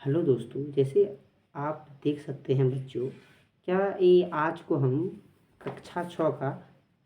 Hello दोस्तों, जैसे आप देख सकते हैं बच्चों, क्या ये आज को हम कक्षा 6 का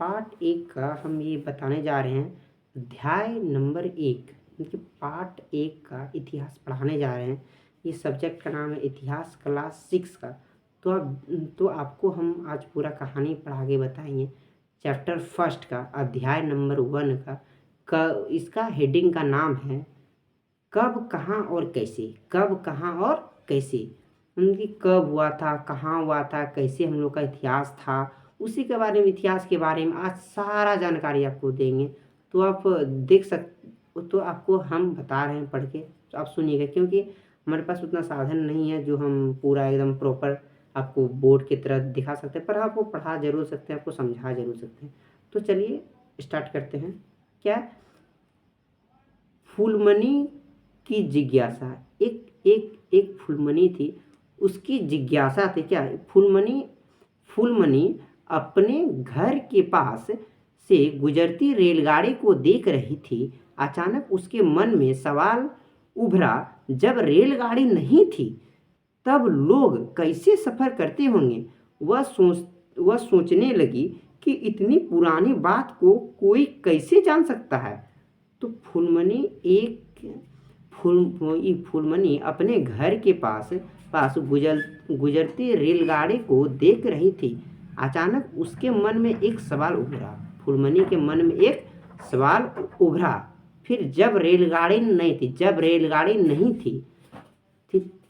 पाठ 1 का हम ये बताने जा रहे हैं। अध्याय नंबर 1 यानी कि पाठ 1 का इतिहास पढ़ाने जा रहे हैं। ये सब्जेक्ट का नाम है इतिहास क्लास 6 का। तो आपको हम आज पूरा कहानी पढ़ा के बताएंगे। चैप्टर फर्स्ट का अध्याय नंबर 1 का इसका हेडिंग का नाम है कब कहाँ और कैसे। कब कहाँ और कैसे उनकी कब हुआ था, कहाँ हुआ था, कैसे हम लोग का इतिहास था, उसी के बारे में, इतिहास के बारे में आज सारा जानकारी आपको देंगे। तो आप देख सक तो आपको हम बता रहे हैं पढ़ के, तो आप सुनिएगा, क्योंकि हमारे पास उतना साधन नहीं है जो हम पूरा एकदम प्रॉपर आपको बोर्ड की तरह दिखा सकते हैं, पर आपको पढ़ा जरूर सकते हैं, आपको समझा जरूर सकते हैं। तो चलिए स्टार्ट करते हैं। क्या फूलमणि की जिज्ञासा, एक एक एक फूलमणि थी, उसकी जिज्ञासा थी। क्या फूलमणि फूलमणि अपने घर के पास से गुजरती रेलगाड़ी को देख रही थी। अचानक उसके मन में सवाल उभरा, जब रेलगाड़ी नहीं थी तब लोग कैसे सफ़र करते होंगे। वह सोचने लगी कि इतनी पुरानी बात को कोई कैसे जान सकता है। तो फूलमणि अपने घर के पास पास गुजरती रेलगाड़ी को देख रही थी। अचानक उसके मन में एक सवाल उभरा। फूलमणि के मन में एक सवाल उभरा। फिर जब रेलगाड़ी नहीं थी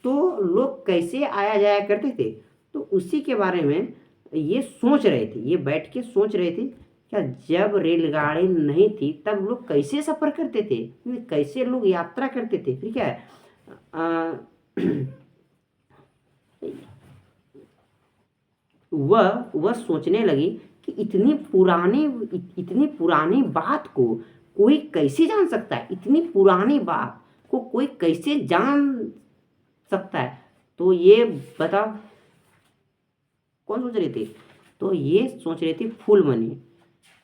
तो लोग कैसे आया जाया करते थे। तो उसी के बारे में ये सोच रहे थे, ये बैठ के सोच रहे थे, क्या जब रेलगाड़ी नहीं थी तब लोग कैसे सफ़र करते थे, कैसे लोग यात्रा करते थे। फिर क्या है, वह सोचने लगी कि इतनी पुरानी बात को कोई कैसे जान सकता है। इतनी पुरानी बात को कोई कैसे जान सकता है। तो ये बताओ कौन सोच रही थी। तो ये सोच रही थी फूलमणि।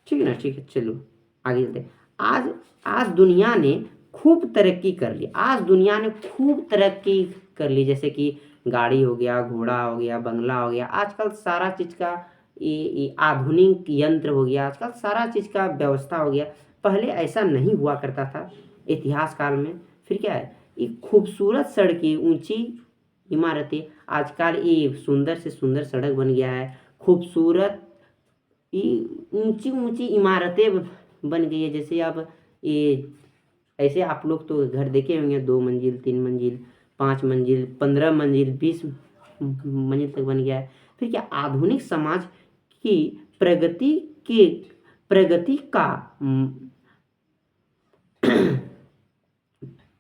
ठीक है ना, ठीक है, चलो आगे चलते। आज आज दुनिया ने खूब तरक्की कर ली। आज दुनिया ने खूब तरक्की कर ली, जैसे कि गाड़ी हो गया, घोड़ा हो गया, बंगला हो गया। आजकल सारा चीज़ का ये आधुनिक यंत्र हो गया। आजकल सारा चीज़ का व्यवस्था हो गया। पहले ऐसा नहीं हुआ करता था इतिहास काल में। फिर क्या है, ये खूबसूरत सड़कें, ऊंची इमारतें, आजकल ये सुंदर से सुंदर सड़क बन गया है। खूबसूरत ऊंची ऊंची इमारतें बन गई है। जैसे अब ये ऐसे आप लोग तो घर देखे होंगे, 2 मंजिल, 3 मंजिल, 5 मंजिल, 15 मंजिल, 20 मंजिल तक बन गया है। फिर क्या आधुनिक समाज की प्रगति के प्रगति का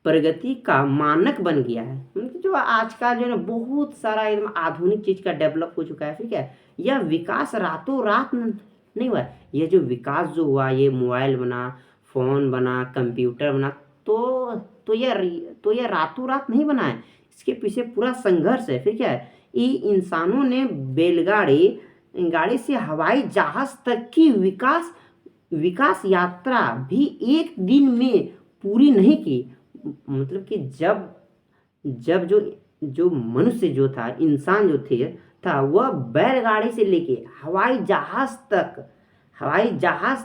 प्रगति का मानक बन गया है। जो आज का जो है ना, बहुत सारा एकदम आधुनिक चीज का डेवलप हो चुका है। ठीक है, यह विकास रातों रात नहीं हुआ है। यह जो विकास जो हुआ, ये मोबाइल बना, फोन बना, कंप्यूटर बना, तो यह रातों रात नहीं बना है। इसके पीछे पूरा संघर्ष है। फिर क्या है, ये इंसानों ने बैलगाड़ी गाड़ी से हवाई जहाज तक की विकास यात्रा भी एक दिन में पूरी नहीं की। मतलब कि जब जब जो जो मनुष्य जो था, इंसान जो था, वह बैलगाड़ी से लेके हवाई जहाज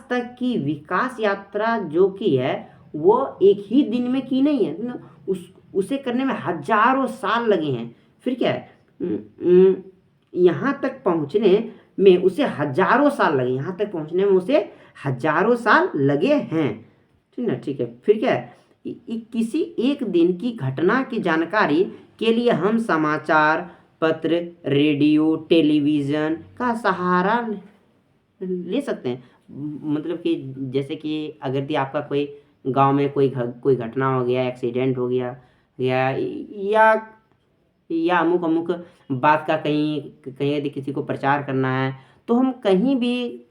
तक की विकास यात्रा जो की है, वो एक ही दिन में की नहीं है ना। उसे करने में हजारों साल लगे हैं। फिर क्या है, यहाँ तक पहुँचने में उसे हजारों साल लगे, यहाँ तक पहुँचने में उसे हजारों साल लगे हैं। ठीक है, ठीक है। फिर क्या है, किसी एक दिन की घटना की जानकारी के लिए हम समाचार पत्र, रेडियो, टेलीविज़न का सहारा ले सकते हैं। मतलब कि जैसे कि अगर भी आपका कोई गांव में कोई घटना हो गया, एक्सीडेंट हो गया, या अमुक अमुक बात का कहीं कहीं यदि किसी को प्रचार करना है, तो हम कहीं भी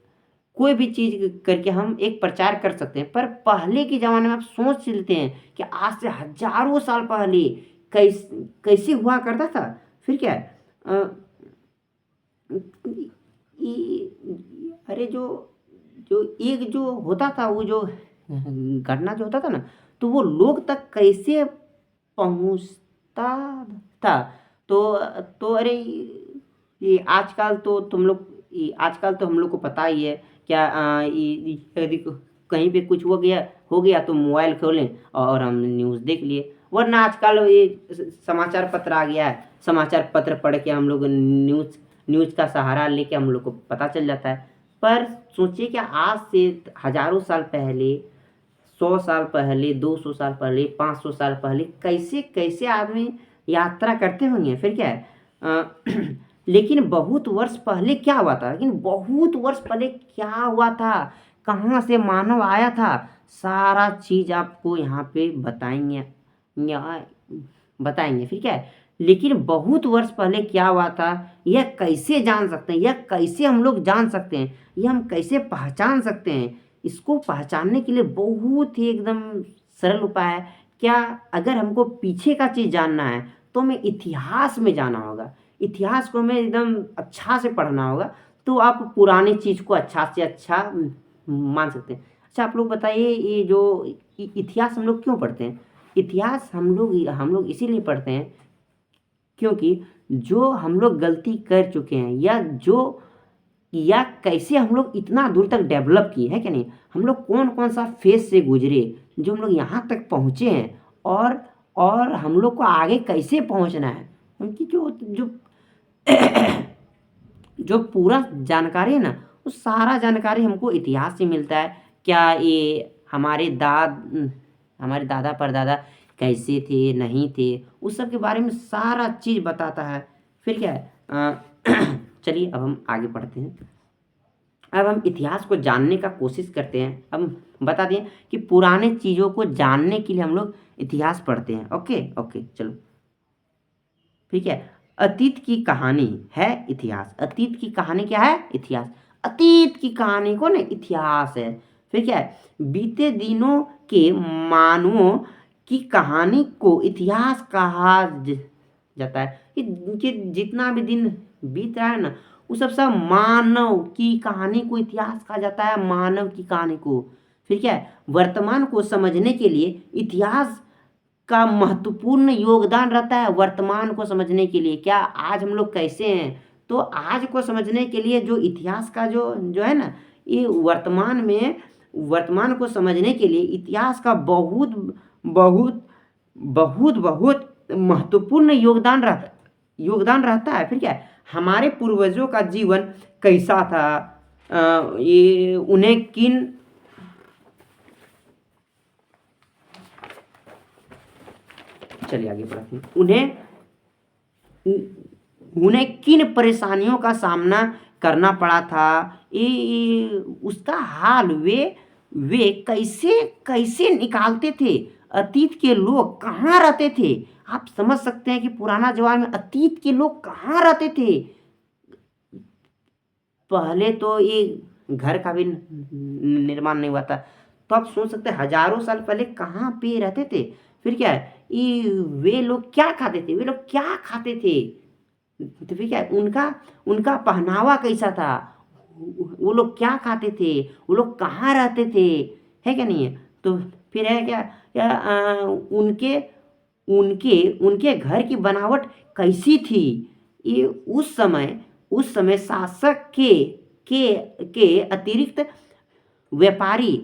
कोई भी चीज़ करके हम एक प्रचार कर सकते हैं। पर पहले के ज़माने में आप सोच लेते हैं कि आज से हजारों साल पहले कैसे हुआ करता था। फिर क्या है, अरे जो जो एक जो होता था, वो जो घटना जो होता था ना, तो वो लोग तक कैसे पहुंच था। तो अरे ये आजकल तो आजकल तो हम लोग को पता ही है क्या, यदि कहीं पे कुछ हो गया तो मोबाइल खोलें और हम न्यूज़ देख लिए, वरना आजकल ये समाचार पत्र आ गया है, समाचार पत्र पढ़ के हम लोग न्यूज़ न्यूज़ का सहारा लेके हम लोग को पता चल जाता है। पर सोचिए कि आज से हज़ारों साल पहले, 100 साल पहले, 200 साल पहले, 500 साल पहले कैसे-कैसे आदमी यात्रा करते होंगे। फिर क्या है लेकिन बहुत वर्ष पहले क्या हुआ था, कहाँ से मानव आया था, सारा चीज़ आपको यहाँ पे बताएँगे। फिर क्या है, लेकिन बहुत वर्ष पहले क्या हुआ था, यह कैसे जान सकते हैं, यह कैसे हम लोग जान सकते हैं, यह हम कैसे पहचान सकते हैं। इसको पहचानने के लिए बहुत ही एकदम सरल उपाय है। क्या, अगर हमको पीछे का चीज़ जानना है तो हमें इतिहास में जाना होगा। इतिहास को हमें एकदम अच्छा से पढ़ना होगा, तो आप पुरानी चीज़ को अच्छा से अच्छा मान सकते हैं। अच्छा, आप लोग बताइए, ये जो इतिहास हम लोग क्यों पढ़ते हैं? इतिहास हम लोग इसीलिए पढ़ते हैं क्योंकि जो हम लोग गलती कर चुके हैं, या कैसे हम लोग इतना दूर तक डेवलप किए, है क्या नहीं? हम लोग कौन-कौन सा फेज़ से गुज़रे, जो हम लोग यहाँ तक पहुँचे हैं, और हम लोग को आगे कैसे पहुँचना है। उनकी जो जो जो पूरा जानकारी है ना, वो सारा जानकारी हमको इतिहास से मिलता है। क्या ये हमारे दादा परदादा कैसे थे, नहीं थे, उस सब के बारे में सारा चीज़ बताता है। फिर क्या है, चलिए अब हम आगे बढ़ते हैं। अब हम इतिहास को जानने का कोशिश करते हैं। अब बता दें कि पुराने चीज़ों को जानने के लिए हम लोग इतिहास पढ़ते हैं। ओके, ओके, चलो ठीक है। अतीत की कहानी है इतिहास। अतीत की कहानी क्या है? इतिहास। अतीत की कहानी को ना इतिहास है। फिर क्या है? बीते दिनों के मानवों की कहानी को इतिहास कहा जाता है। कि जितना भी दिन बीत रहा है ना, वो सब मानव की कहानी को इतिहास कहा जाता है, मानव की कहानी को। फिर क्या है? वर्तमान को समझने के लिए इतिहास का महत्वपूर्ण योगदान रहता है। वर्तमान को समझने के लिए, क्या आज हम लोग कैसे हैं, तो आज को समझने के लिए जो इतिहास का जो जो है ना, ये वर्तमान को समझने के लिए इतिहास का बहुत बहुत बहुत बहुत महत्वपूर्ण योगदान रहता है। फिर क्या है, हमारे पूर्वजों का जीवन कैसा था, ये उन्हें चलिए आगे बढ़ते हैं। उन्हें किन परेशानियों का सामना करना पड़ा था, ये उसका हाल वे कैसे कैसे निकालते थे। अतीत के लोग कहाँ रहते थे, आप समझ सकते हैं कि पुराना जमाना में अतीत के लोग कहाँ रहते थे। पहले तो ये घर का भी निर्माण नहीं हुआ था, तो आप सोच सकते हैं हजारों साल पहले कहाँ पे रहते थे। फिर क्या है, ये वे लोग क्या खाते थे, तो फिर क्या है, उनका उनका पहनावा कैसा था, वो लोग क्या खाते थे, वो लोग कहाँ रहते थे, है क्या नहीं है। तो फिर है क्या, उनके उनके उनके घर की बनावट कैसी थी। ये उस समय शासक के अतिरिक्त व्यापारी,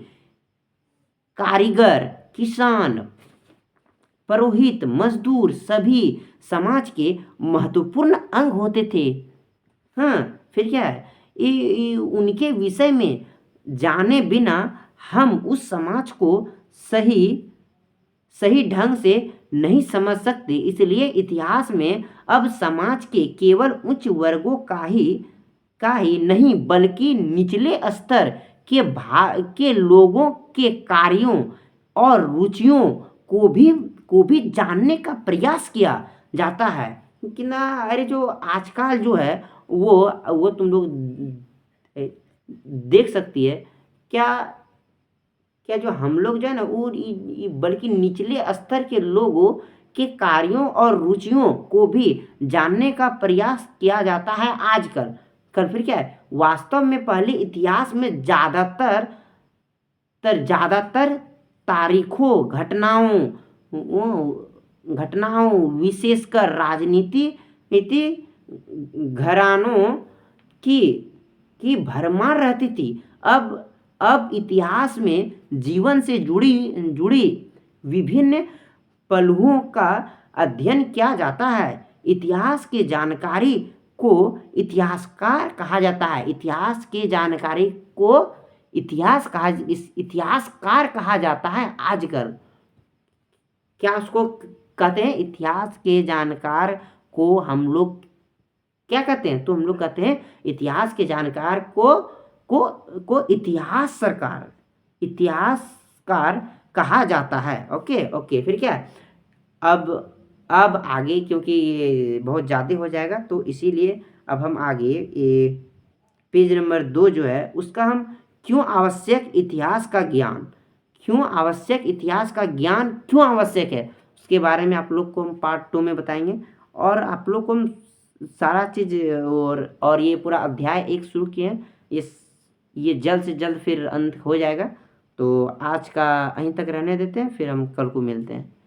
कारीगर, किसान, पुरोहित, मजदूर सभी समाज के महत्वपूर्ण अंग होते थे। हाँ, फिर क्या है, उनके विषय में जाने बिना हम उस समाज को सही सही ढंग से नहीं समझ सकते। इसलिए इतिहास में अब समाज के केवल उच्च वर्गों का ही नहीं, बल्कि निचले स्तर के लोगों के कार्यों और रुचियों को भी जानने का प्रयास किया जाता है। कि ना, अरे जो आजकल जो है, वो तुम लोग देख सकती है क्या, जो हम लोग जो है ना, वो बल्कि निचले स्तर के लोगों के कार्यों और रुचियों को भी जानने का प्रयास किया जाता है आजकल। फिर क्या है, वास्तव में पहले इतिहास में ज़्यादातर तारीखों, घटनाओं, घटनाओं विशेषकर नीति घरानों की भरमार रहती थी। अब इतिहास में जीवन से जुड़ी विभिन्न पहलुओं का अध्ययन किया जाता है। इतिहास के जानकारी को इतिहासकार कहा जाता है। इतिहास के जानकारी को इतिहासकार कहा जाता है आजकल। क्या उसको कहते हैं? इतिहास के जानकार को हम लोग क्या कहते हैं? तो हम लोग कहते हैं इतिहास के जानकार को इतिहासकार कहा जाता है। ओके फिर क्या है? अब आगे, क्योंकि ये बहुत ज़्यादा हो जाएगा तो इसीलिए अब हम आगे ये पेज नंबर 2 जो है उसका हम क्यों आवश्यक इतिहास का ज्ञान क्यों आवश्यक है उसके बारे में आप लोग को हम पार्ट 2 में बताएंगे। और आप लोग को हम सारा चीज़ और ये पूरा अध्याय 1 शुरू किए हैं, ये जल्द से जल्द फिर अंत हो जाएगा। तो आज का यहीं तक रहने देते हैं, फिर हम कल को मिलते हैं।